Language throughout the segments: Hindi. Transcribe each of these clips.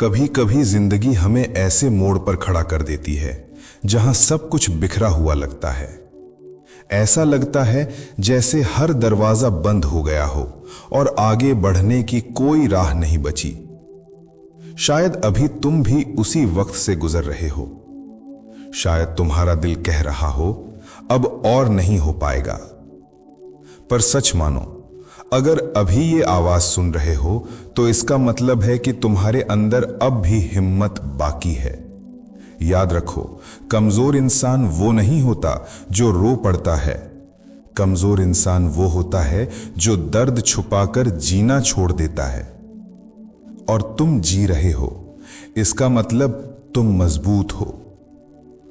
कभी कभी जिंदगी हमें ऐसे मोड़ पर खड़ा कर देती है जहां सब कुछ बिखरा हुआ लगता है। ऐसा लगता है जैसे हर दरवाजा बंद हो गया हो और आगे बढ़ने की कोई राह नहीं बची। शायद अभी तुम भी उसी वक्त से गुजर रहे हो। शायद तुम्हारा दिल कह रहा हो अब और नहीं हो पाएगा। पर सच मानो, अगर अभी ये आवाज सुन रहे हो तो इसका मतलब है कि तुम्हारे अंदर अब भी हिम्मत बाकी है। याद रखो, कमजोर इंसान वो नहीं होता जो रो पड़ता है। कमजोर इंसान वो होता है जो दर्द छुपाकर जीना छोड़ देता है। और तुम जी रहे हो, इसका मतलब तुम मजबूत हो।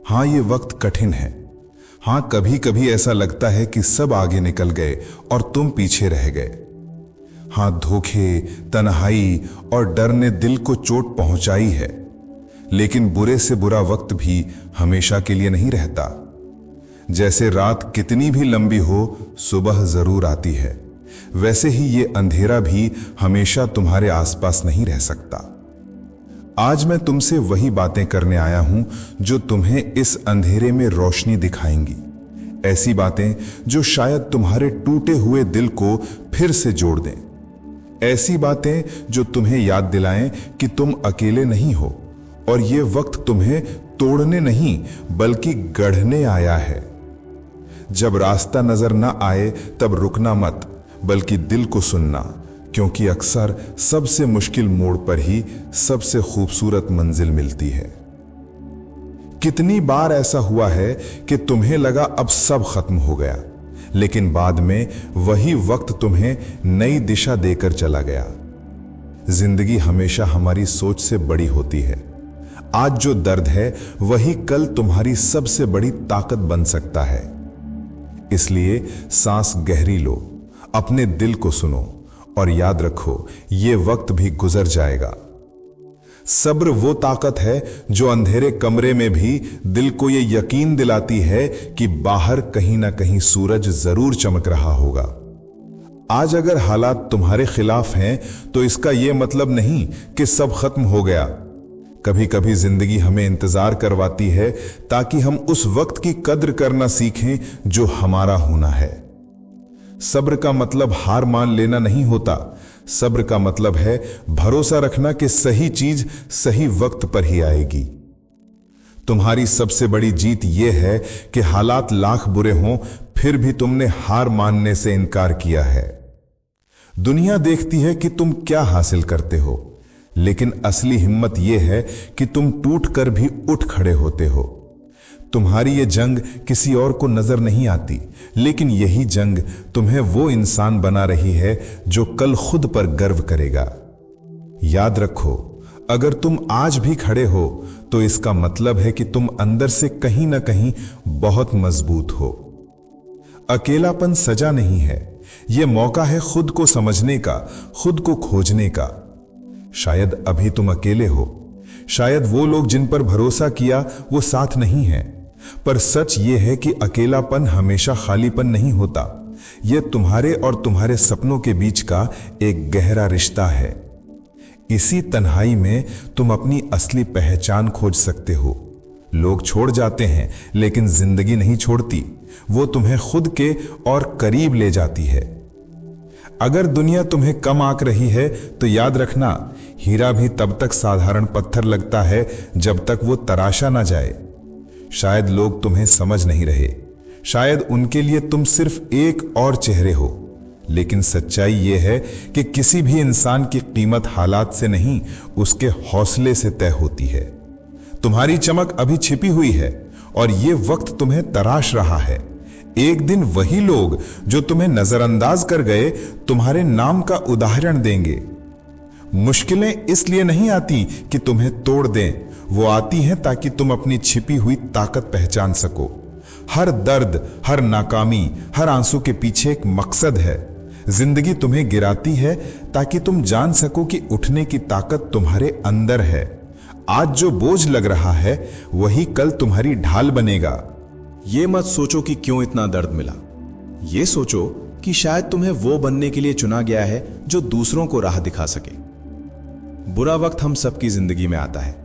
हां, ये वक्त कठिन है। हां, कभी कभी ऐसा लगता है कि सब आगे निकल गए और तुम पीछे रह गए। हां, धोखे, तन्हाई और डर ने दिल को चोट पहुंचाई है। लेकिन बुरे से बुरा वक्त भी हमेशा के लिए नहीं रहता। जैसे रात कितनी भी लंबी हो, सुबह जरूर आती है, वैसे ही ये अंधेरा भी हमेशा तुम्हारे आसपास नहीं रह सकता। आज मैं तुमसे वही बातें करने आया हूं जो तुम्हें इस अंधेरे में रोशनी दिखाएंगी। ऐसी बातें जो शायद तुम्हारे टूटे हुए दिल को फिर से जोड़ दें। ऐसी बातें जो तुम्हें याद दिलाएं कि तुम अकेले नहीं हो और ये वक्त तुम्हें तोड़ने नहीं बल्कि गढ़ने आया है। जब रास्ता नजर ना आए तब रुकना मत, बल्कि दिल को सुनना, क्योंकि अक्सर सबसे मुश्किल मोड़ पर ही सबसे खूबसूरत मंजिल मिलती है। कितनी बार ऐसा हुआ है कि तुम्हें लगा अब सब खत्म हो गया, लेकिन बाद में वही वक्त तुम्हें नई दिशा देकर चला गया। जिंदगी हमेशा हमारी सोच से बड़ी होती है। आज जो दर्द है वही कल तुम्हारी सबसे बड़ी ताकत बन सकता है। इसलिए सांस गहरी लो, अपने दिल को सुनो और याद रखो, ये वक्त भी गुजर जाएगा। सब्र वो ताकत है जो अंधेरे कमरे में भी दिल को ये यकीन दिलाती है कि बाहर कहीं ना कहीं सूरज जरूर चमक रहा होगा। आज अगर हालात तुम्हारे खिलाफ हैं तो इसका यह मतलब नहीं कि सब खत्म हो गया। कभी कभी जिंदगी हमें इंतजार करवाती है ताकि हम उस वक्त की कद्र करना सीखें जो हमारा होना है। सब्र का मतलब हार मान लेना नहीं होता। सब्र का मतलब है भरोसा रखना कि सही चीज सही वक्त पर ही आएगी। तुम्हारी सबसे बड़ी जीत यह है कि हालात लाख बुरे हों फिर भी तुमने हार मानने से इनकार किया है। दुनिया देखती है कि तुम क्या हासिल करते हो, लेकिन असली हिम्मत यह है कि तुम टूट कर भी उठ खड़े होते हो। तुम्हारी ये जंग किसी और को नजर नहीं आती, लेकिन यही जंग तुम्हें वो इंसान बना रही है जो कल खुद पर गर्व करेगा। याद रखो, अगर तुम आज भी खड़े हो तो इसका मतलब है कि तुम अंदर से कहीं ना कहीं बहुत मजबूत हो। अकेलापन सजा नहीं है, यह मौका है खुद को समझने का, खुद को खोजने का। शायद अभी तुम अकेले हो, शायद वो लोग जिन पर भरोसा किया वो साथ नहीं है, पर सच ये है कि अकेलापन हमेशा खालीपन नहीं होता। यह तुम्हारे और तुम्हारे सपनों के बीच का एक गहरा रिश्ता है। इसी तन्हाई में तुम अपनी असली पहचान खोज सकते हो। लोग छोड़ जाते हैं, लेकिन जिंदगी नहीं छोड़ती। वो तुम्हें खुद के और करीब ले जाती है। अगर दुनिया तुम्हें कम आंक रही है तो याद रखना, हीरा भी तब तक साधारण पत्थर लगता है जब तक वो तराशा ना जाए। शायद लोग तुम्हें समझ नहीं रहे, शायद उनके लिए तुम सिर्फ एक और चेहरे हो, लेकिन सच्चाई यह है कि किसी भी इंसान की कीमत हालात से नहीं, उसके हौसले से तय होती है। तुम्हारी चमक अभी छिपी हुई है और यह वक्त तुम्हें तराश रहा है। एक दिन वही लोग जो तुम्हें नजरअंदाज कर गए तुम्हारे नाम का उदाहरण देंगे। मुश्किलें इसलिए नहीं आती कि तुम्हें तोड़ दें, वो आती हैं ताकि तुम अपनी छिपी हुई ताकत पहचान सको। हर दर्द, हर नाकामी, हर आंसू के पीछे एक मकसद है। जिंदगी तुम्हें गिराती है ताकि तुम जान सको कि उठने की ताकत तुम्हारे अंदर है। आज जो बोझ लग रहा है वही कल तुम्हारी ढाल बनेगा। ये मत सोचो कि क्यों इतना दर्द मिला। ये सोचो कि शायद तुम्हें वो बनने के लिए चुना गया है जो दूसरों को राह दिखा सके। बुरा वक्त हम सबकी जिंदगी में आता है,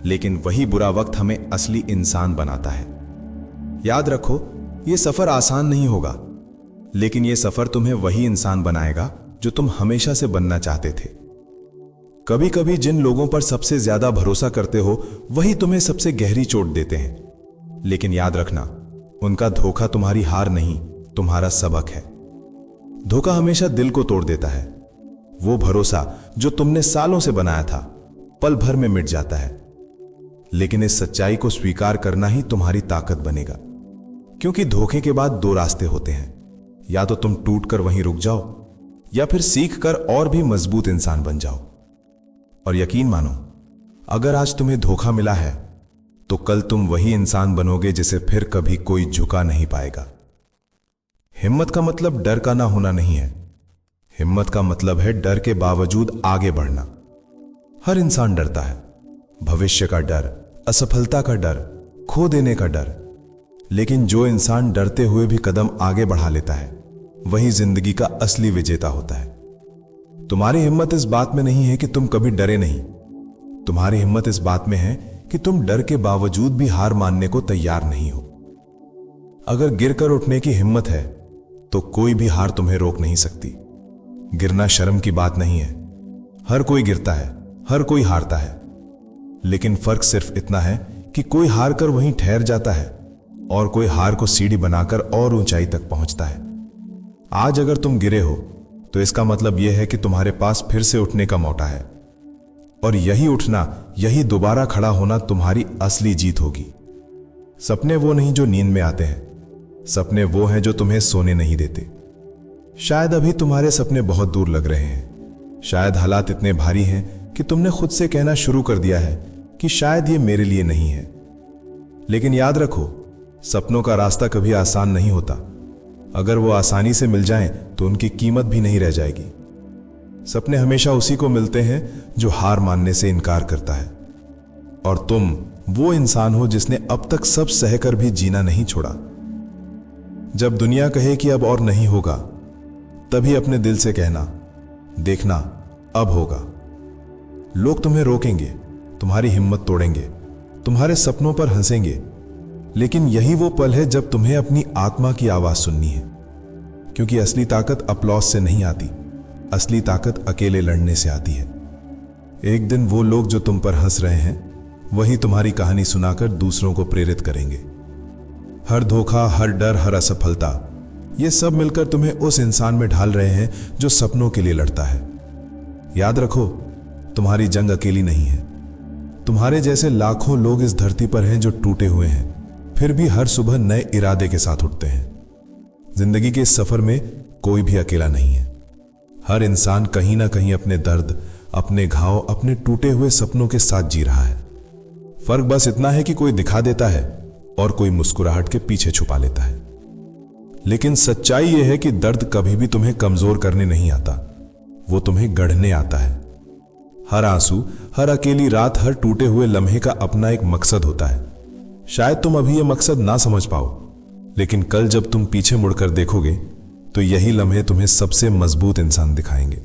लेकिन वही बुरा वक्त हमें असली इंसान बनाता है। याद रखो, यह सफर आसान नहीं होगा, लेकिन यह सफर तुम्हें वही इंसान बनाएगा जो तुम हमेशा से बनना चाहते थे। कभी कभी जिन लोगों पर सबसे ज्यादा भरोसा करते हो वही तुम्हें सबसे गहरी चोट देते हैं, लेकिन याद रखना, उनका धोखा तुम्हारी हार नहीं, तुम्हारा सबक है। धोखा हमेशा दिल को तोड़ देता है। वो भरोसा जो तुमने सालों से बनाया था पल भर में मिट जाता है, लेकिन इस सच्चाई को स्वीकार करना ही तुम्हारी ताकत बनेगा। क्योंकि धोखे के बाद दो रास्ते होते हैं, या तो तुम टूटकर वहीं रुक जाओ या फिर सीख कर और भी मजबूत इंसान बन जाओ। और यकीन मानो, अगर आज तुम्हें धोखा मिला है तो कल तुम वही इंसान बनोगे जिसे फिर कभी कोई झुका नहीं पाएगा। हिम्मत का मतलब डर का ना होना नहीं है। हिम्मत का मतलब है डर के बावजूद आगे बढ़ना। हर इंसान डरता है, भविष्य का डर, असफलता का डर, खो देने का डर। लेकिन जो इंसान डरते हुए भी कदम आगे बढ़ा लेता है वही जिंदगी का असली विजेता होता है। तुम्हारी हिम्मत इस बात में नहीं है कि तुम कभी डरे नहीं। तुम्हारी हिम्मत इस बात में है कि तुम डर के बावजूद भी हार मानने को तैयार नहीं हो। अगर गिरकर उठने की हिम्मत है तो कोई भी हार तुम्हें रोक नहीं सकती। गिरना शर्म की बात नहीं है। हर कोई गिरता है, हर कोई हारता है, लेकिन फर्क सिर्फ इतना है कि कोई हार कर वहीं ठहर जाता है और कोई हार को सीढ़ी बनाकर और ऊंचाई तक पहुंचता है। आज अगर तुम गिरे हो तो इसका मतलब यह है कि तुम्हारे पास फिर से उठने का मौका है, और यही उठना, यही दोबारा खड़ा होना तुम्हारी असली जीत होगी। सपने वो नहीं जो नींद में आते हैं, सपने वो हैं जो तुम्हें सोने नहीं देते। शायद अभी तुम्हारे सपने बहुत दूर लग रहे हैं। शायद हालात इतने भारी हैं कि तुमने खुद से कहना शुरू कर दिया है कि शायद ये मेरे लिए नहीं है। लेकिन याद रखो, सपनों का रास्ता कभी आसान नहीं होता। अगर वो आसानी से मिल जाएं तो उनकी कीमत भी नहीं रह जाएगी। सपने हमेशा उसी को मिलते हैं जो हार मानने से इनकार करता है, और तुम वो इंसान हो जिसने अब तक सब सहकर भी जीना नहीं छोड़ा। जब दुनिया कहे कि अब और नहीं होगा, तभी अपने दिल से कहना, देखना अब होगा। लोग तुम्हें रोकेंगे, तुम्हारी हिम्मत तोड़ेंगे, तुम्हारे सपनों पर हंसेंगे, लेकिन यही वो पल है जब तुम्हें अपनी आत्मा की आवाज सुननी है। क्योंकि असली ताकत अपलॉज से नहीं आती, असली ताकत अकेले लड़ने से आती है। एक दिन वो लोग जो तुम पर हंस रहे हैं वही तुम्हारी कहानी सुनाकर दूसरों को प्रेरित करेंगे। हर धोखा, हर डर, हर असफलता, ये सब मिलकर तुम्हें उस इंसान में ढाल रहे हैं जो सपनों के लिए लड़ता है। याद रखो, तुम्हारी जंग अकेली नहीं है। तुम्हारे जैसे लाखों लोग इस धरती पर हैं जो टूटे हुए हैं, फिर भी हर सुबह नए इरादे के साथ उठते हैं। जिंदगी के इस सफर में कोई भी अकेला नहीं है। हर इंसान कहीं ना कहीं अपने दर्द, अपने घाव, अपने टूटे हुए सपनों के साथ जी रहा है। फर्क बस इतना है कि कोई दिखा देता है और कोई मुस्कुराहट के पीछे छुपा लेता है। लेकिन सच्चाई यह है कि दर्द कभी भी तुम्हें कमजोर करने नहीं आता, वो तुम्हें गढ़ने आता है। हर आंसू, हर अकेली रात, हर टूटे हुए लम्हे का अपना एक मकसद होता है। शायद तुम अभी यह मकसद ना समझ पाओ, लेकिन कल जब तुम पीछे मुड़कर देखोगे तो यही लम्हे तुम्हें सबसे मजबूत इंसान दिखाएंगे।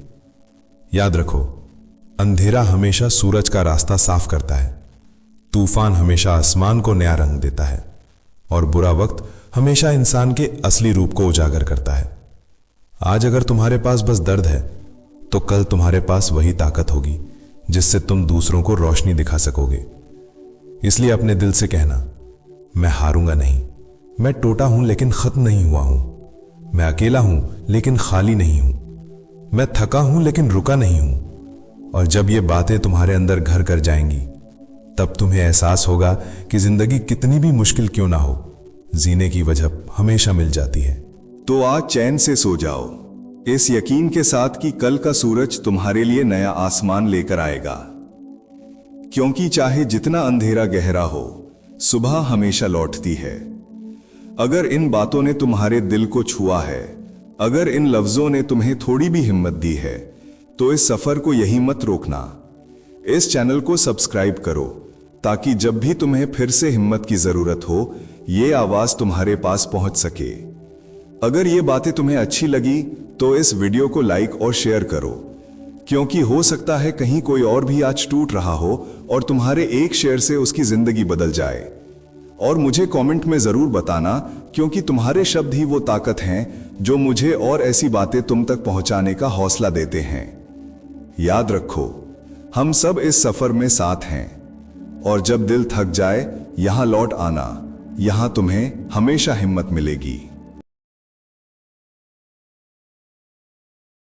याद रखो, अंधेरा हमेशा सूरज का रास्ता साफ करता है, तूफान हमेशा आसमान को नया रंग देता है, और बुरा वक्त हमेशा इंसान के असली रूप को उजागर करता है। आज अगर तुम्हारे पास बस दर्द है तो कल तुम्हारे पास वही ताकत होगी जिससे तुम दूसरों को रोशनी दिखा सकोगे। इसलिए अपने दिल से कहना, मैं हारूंगा नहीं, मैं टूटा हूं लेकिन खत्म नहीं हुआ हूं, मैं अकेला हूं लेकिन खाली नहीं हूं, मैं थका हूं लेकिन रुका नहीं हूं। और जब ये बातें तुम्हारे अंदर घर कर जाएंगी, तब तुम्हें एहसास होगा कि जिंदगी कितनी भी मुश्किल क्यों ना हो, जीने की वजह हमेशा मिल जाती है। तो आज चैन से सो जाओ, इस यकीन के साथ कि कल का सूरज तुम्हारे लिए नया आसमान लेकर आएगा। क्योंकि चाहे जितना अंधेरा गहरा हो, सुबह हमेशा लौटती है। अगर इन बातों ने तुम्हारे दिल को छुआ है, अगर इन लफ्जों ने तुम्हें थोड़ी भी हिम्मत दी है, तो इस सफर को यही मत रोकना। इस चैनल को सब्सक्राइब करो ताकि जब भी तुम्हें फिर से हिम्मत की जरूरत हो, ये आवाज तुम्हारे पास पहुंच सके। अगर ये बातें तुम्हें अच्छी लगी तो इस वीडियो को लाइक और शेयर करो। क्योंकि हो सकता है कहीं कोई और भी आज टूट रहा हो और तुम्हारे एक शेयर से उसकी जिंदगी बदल जाए। और मुझे कमेंट में जरूर बताना, क्योंकि तुम्हारे शब्द ही वो ताकत हैं जो मुझे और ऐसी बातें तुम तक पहुंचाने का हौसला देते हैं। याद रखो, हम सब इस सफर में साथ हैं, और जब दिल थक जाए यहां लौट आना, यहां तुम्हें हमेशा हिम्मत मिलेगी।